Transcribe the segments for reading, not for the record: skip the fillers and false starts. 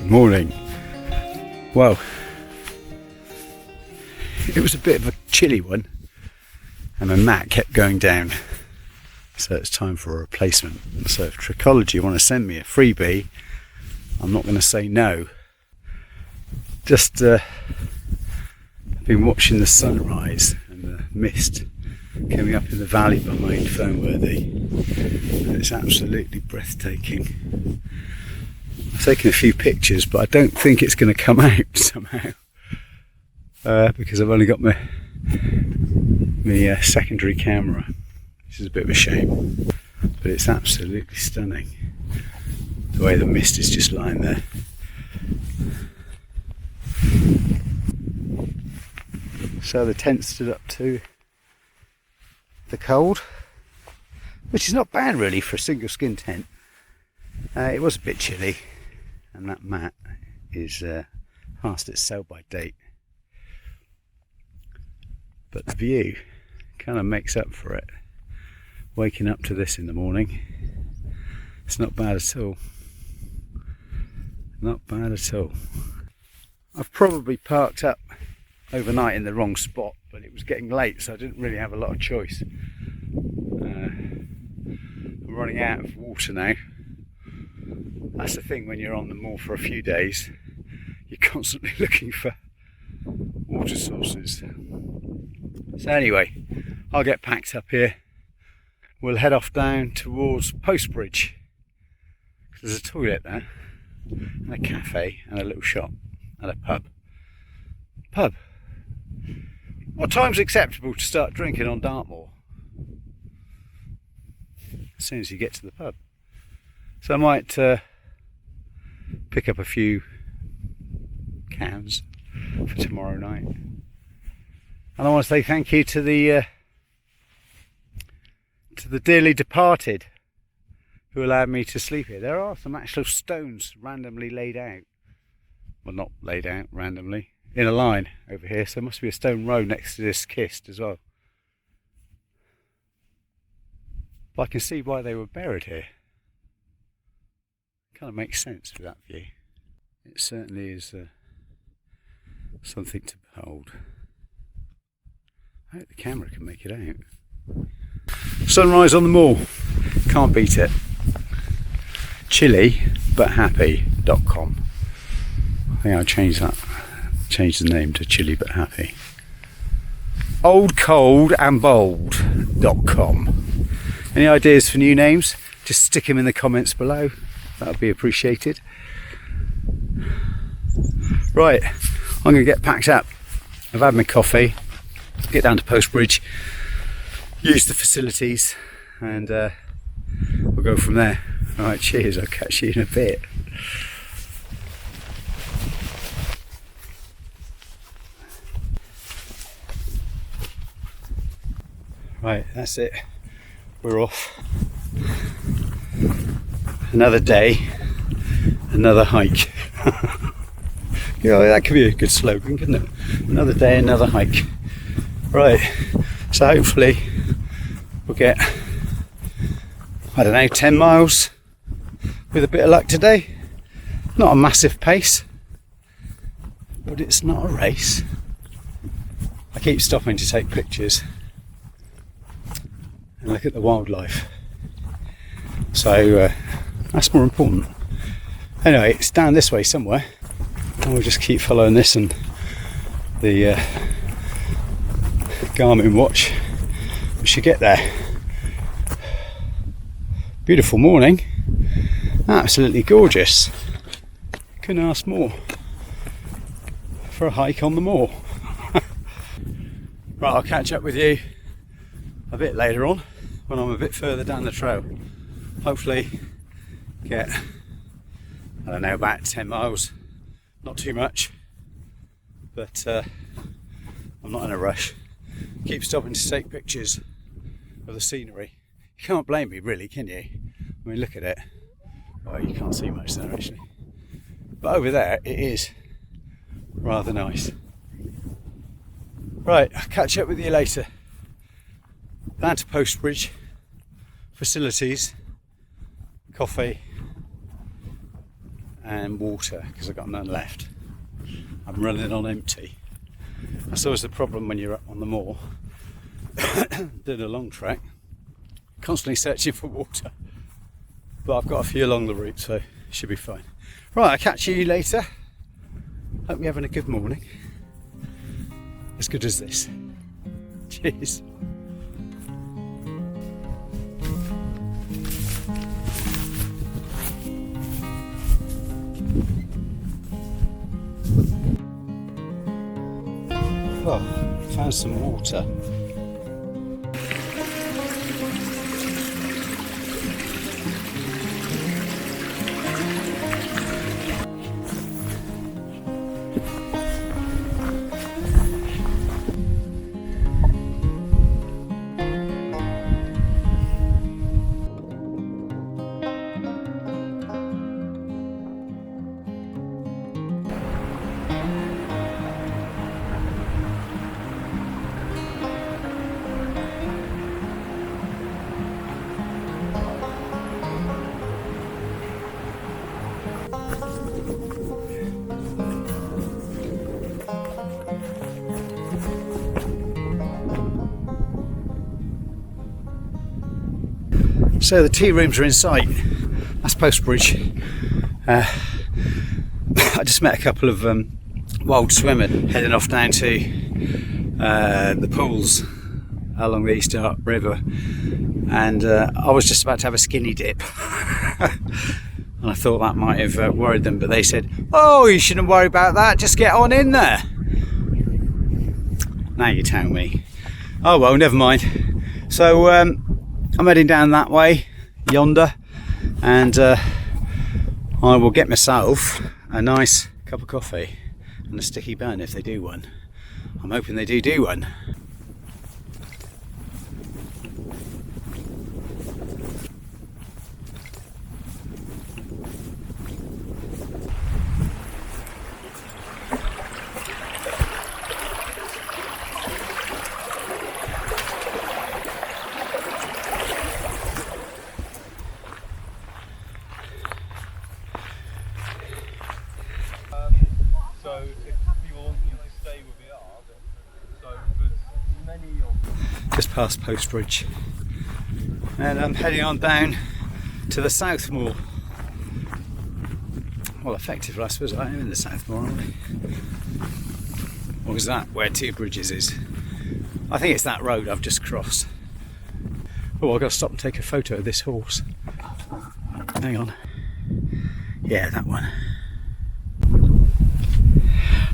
morning. Well, it was a bit of a chilly one and my mat kept going down, so it's time for a replacement. So if Tricology want to send me a freebie, I'm not going to say no. Just been watching the sunrise and the mist coming up in the valley behind Fernworthy, and it's absolutely breathtaking. I've taken a few pictures, but I don't think it's going to come out somehow because I've only got my secondary camera, which is a bit of a shame, but it's absolutely stunning the way the mist is just lying there. So the tent stood up to the cold, which is not bad really for a single skin tent. It was a bit chilly, and that mat is past its sell by date, but the view kind of makes up for it. Waking up to this in the morning, it's not bad at all. Not bad at all. I've probably parked up overnight in the wrong spot, but it was getting late, so I didn't really have a lot of choice. I'm running out of water now. That's the thing when you're on the moor for a few days, you're constantly looking for water sources. So anyway, I'll get packed up here. We'll head off down towards Postbridge. There's a toilet there, and a cafe, and a little shop, and a pub. Pub. What time's acceptable to start drinking on Dartmoor? As soon as you get to the pub. So I might pick up a few cans for tomorrow night. And I want to say thank you to the dearly departed who allowed me to sleep here. There are some actual stones randomly laid out. Well, not laid out randomly, in a line over here, so there must be a stone row next to this kist as well. But I can see why they were buried here. Kind of makes sense with that view. It certainly is something to behold. I hope the camera can make it out. Sunrise on the moor, can't beat it. chillybuthappy.com. I think I'll change the name to Chilly But Happy. oldcoldandbold.com. Any ideas for new names? Just stick them in the comments below. That would be appreciated. Right, I'm going to get packed up. I've had my coffee, get down to Postbridge, use the facilities, and we'll go from there. Alright, cheers, I'll catch you in a bit. Right, that's it. We're off. Another day, another hike. Yeah, that could be a good slogan, couldn't it? Another day, another hike. Right, so hopefully we'll get, I don't know, 10 miles with a bit of luck today. Not a massive pace, but it's not a race. I keep stopping to take pictures and look at the wildlife, so that's more important. Anyway, it's down this way somewhere, and we'll just keep following this, and the Garmin watch, we should get there. Beautiful morning, absolutely gorgeous. Couldn't ask more for a hike on the moor. Right, I'll catch up with you a bit later on when I'm a bit further down the trail. Hopefully get, I don't know, about 10 miles. Not too much, but I'm not in a rush. Keep stopping to take pictures of the scenery. You can't blame me really, can you? I mean, look at it. Oh, you can't see much there actually, but over there it is rather nice. Right, I'll catch up with you later. Down to Postbridge, facilities, coffee, and water because I've got none left. I'm running on empty. That's always the problem when you're up on the moor doing a long trek, constantly searching for water. But I've got a few along the route, so it should be fine. Right, I'll catch you later. Hope you're having a good morning. As good as this. Cheers. Oh, found some water. So the tea rooms are in sight. That's Postbridge. I just met a couple of wild swimmers heading off down to the pools along the East Dart River, and I was just about to have a skinny dip. And I thought that might have worried them, but they said, "Oh, you shouldn't worry about that, just get on in there." Now you tell me. Oh well, never mind. So I'm heading down that way, yonder, and I will get myself a nice cup of coffee and a sticky bun if they do one. I'm hoping they do one. So if you want to stay with the art, so there's many of... Just past Postbridge, and I'm heading on down to the South Moor. Well, effectively, I suppose I am in the South Moor, aren't I? Or is that where Two Bridges is? I think it's that road I've just crossed. Oh, I've got to stop and take a photo of this horse. Hang on. Yeah, that one.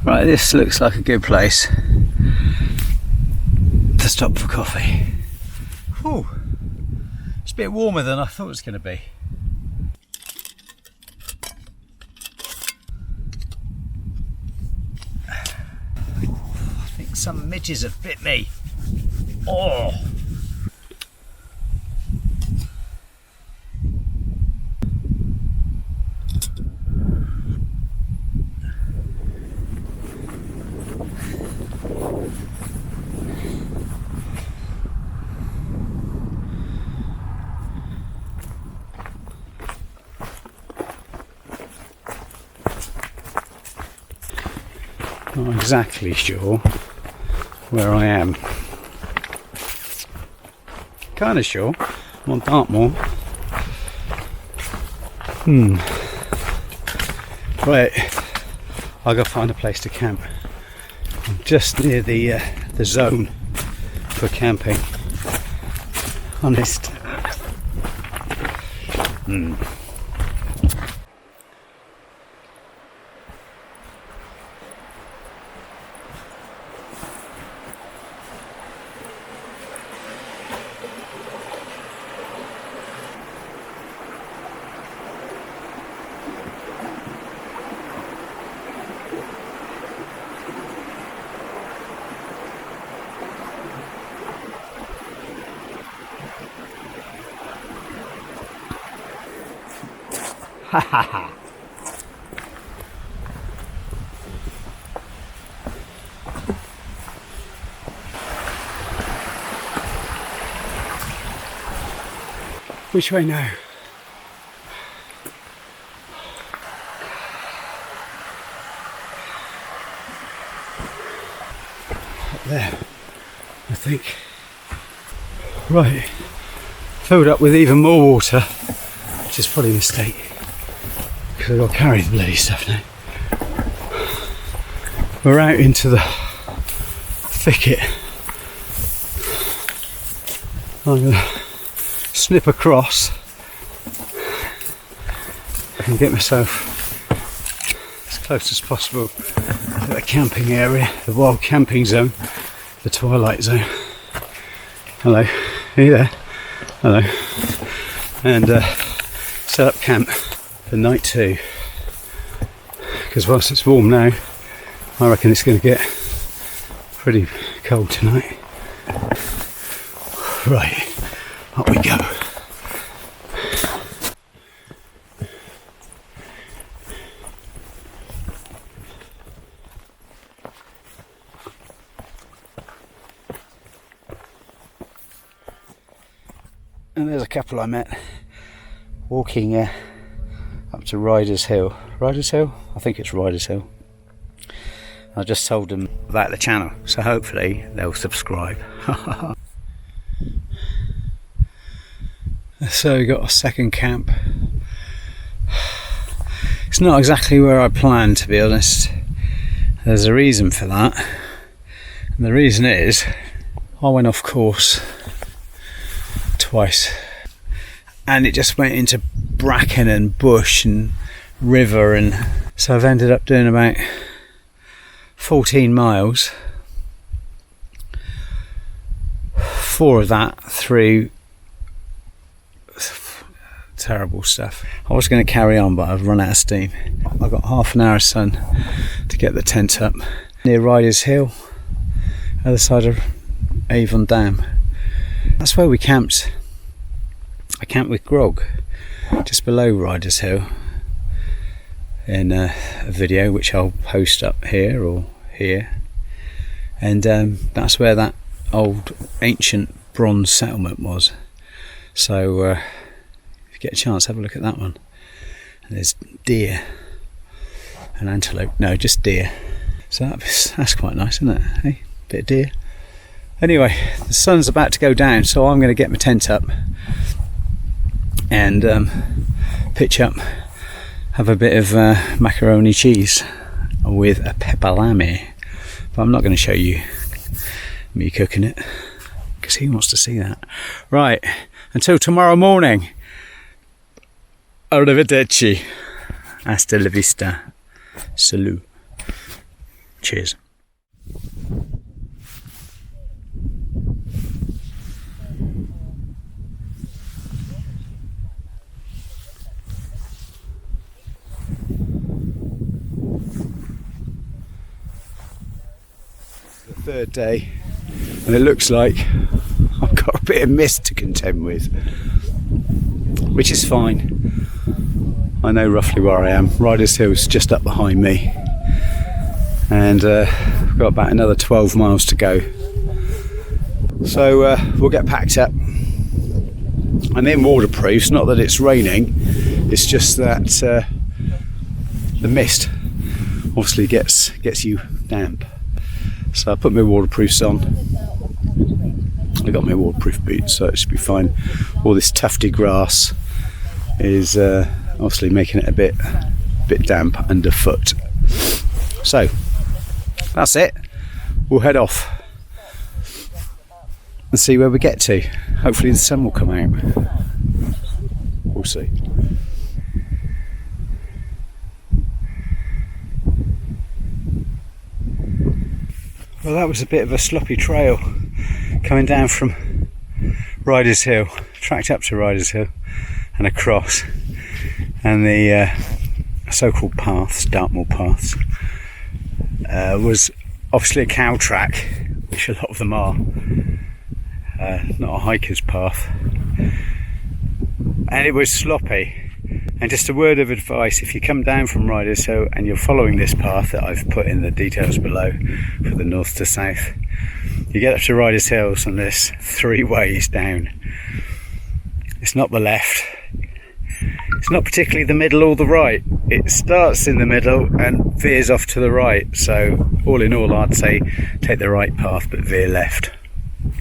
Right, this looks like a good place to stop for coffee. Whew. It's a bit warmer than I thought it was going to be. I think some midges have bit me. Oh! Not exactly sure where I am. Kind of sure. I'm on Dartmoor. Right, I'll go find a place to camp. I'm just near the zone for camping. Honest. Ha ha ha. Which way now? there, I think. Right, filled up with even more water, which is probably a mistake because I've got to carry the bloody stuff now. We're out into the thicket. I'm going to snip across. I can get myself as close as possible to the camping area, the wild camping zone, the twilight zone. Hello, are you there? Hello. And set up camp for night 2. Because whilst it's warm now, I reckon it's going to get pretty cold tonight. Right, up we go. And there's a couple I met walking up to Riders Hill. Riders Hill? I think it's Riders Hill. I just told them about the channel, so hopefully they'll subscribe. So we got a second camp. It's not exactly where I planned, to be honest. There's a reason for that. And the reason is I went off course twice and it just went into bracken and bush and river, and so I've ended up doing about 14 miles, 4 of that through terrible stuff. I was going to carry on, but I've run out of steam. I've got half an hour sun to get the tent up near Riders Hill, other side of Avon Dam. That's where we camped. I camped with Grog just below Riders Hill in a video which I'll post up here or here, and that's where that old ancient bronze settlement was. So if you get a chance, have a look at that one. And there's deer and antelope, no, just deer. So that's quite nice, isn't it? Hey, bit of deer. Anyway, the sun's about to go down, so I'm going to get my tent up and pitch up, have a bit of macaroni cheese with a pepper lammy. But I'm not going to show you me cooking it because he wants to see that. Right, until tomorrow morning. Arrivederci. Hasta la vista. Salut. Cheers. Third day, and it looks like I've got a bit of mist to contend with, which is fine. I know roughly where I am. Riders Hill's just up behind me, and we've got about another 12 miles to go. So we'll get packed up. I'm in waterproofs, not that it's raining, it's just that the mist obviously gets you damp. So I put my waterproofs on. I got my waterproof boots, so it should be fine. All this tufty grass is obviously making it a bit damp underfoot. So that's it. We'll head off and see where we get to. Hopefully the sun will come out. We'll see. Well, that was a bit of a sloppy trail coming down from Riders Hill, tracked up to Riders Hill and across, and the so-called paths, Dartmoor paths, was obviously a cow track, which a lot of them are, not a hiker's path, and it was sloppy. And just a word of advice, if you come down from Riders Hill and you're following this path that I've put in the details below for the north to south, you get up to Riders Hills and there's 3 ways down. It's not the left, it's It's not particularly the middle or the right. It starts in the middle and veers off to the right. So all in all, I'd say take the right path but veer left.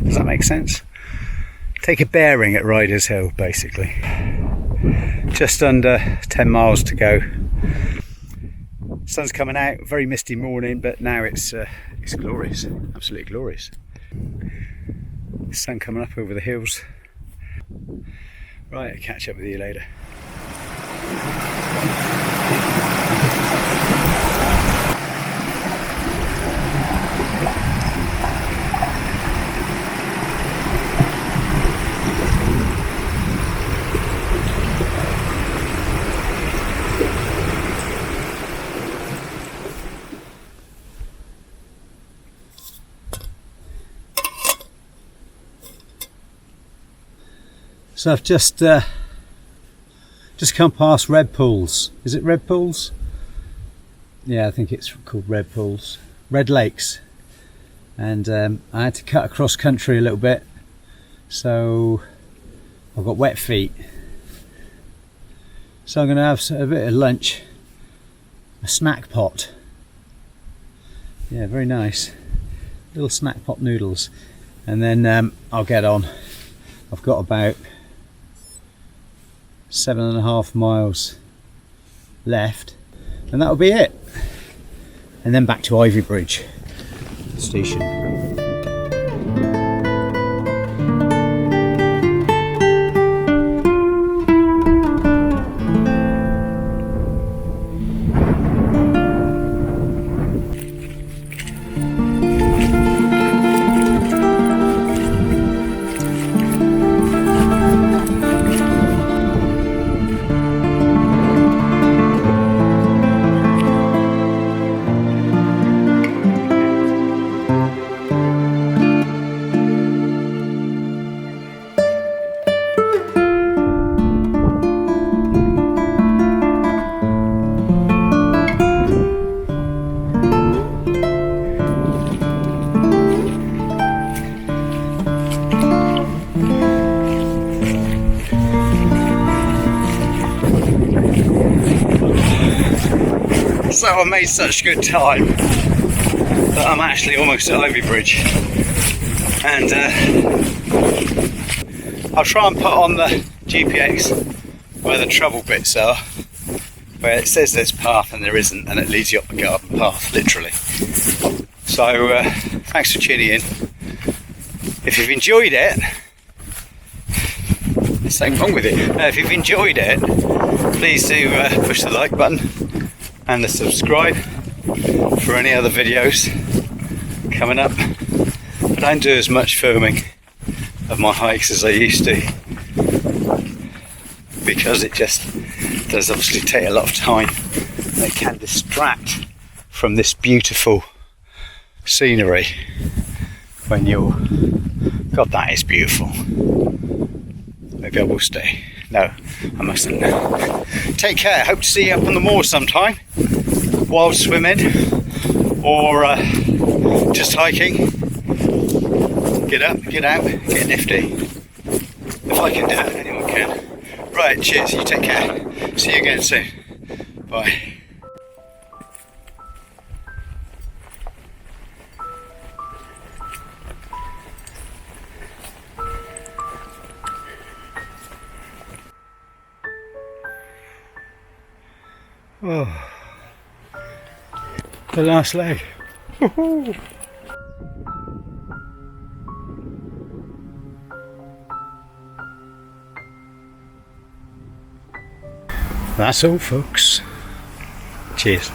Does that make sense? Take a bearing at Riders Hill, basically. Just under 10 miles to go. Sun's coming out, very misty morning, but now it's glorious, absolutely glorious. Sun coming up over the hills. Right, I'll catch up with you later. So I've just come past Red Pools. Is it Red Pools? Yeah, I think it's called Red Pools. Red Lakes. And I had to cut across country a little bit, so I've got wet feet. So I'm going to have a bit of lunch, a snack pot. Yeah, very nice. Little snack pot noodles. And then I'll get on. I've got about 7.5 miles left, and that'll be it. And then back to Ivybridge station. So I made such good time that I'm actually almost at Ivybridge, and I'll try and put on the GPX where the trouble bits are, where it says there's path and there isn't, and it leads you up the garden path, literally. So thanks for tuning in. If you've enjoyed it, there's something wrong with it. If you've enjoyed it, please do push the like button and the subscribe for any other videos coming up. I don't do as much filming of my hikes as I used to, because it just does obviously take a lot of time, and it can distract from this beautiful scenery when you're, God, that is beautiful. Maybe I will stay. No, I mustn't. Take care. Hope to see you up on the moor sometime, while swimming or just hiking. Get up, get out, get nifty. If I can do it, anyone can. Right, cheers. You take care. See you again soon. Bye. Oh, the last leg. Woohoo. That's all, folks. Cheers.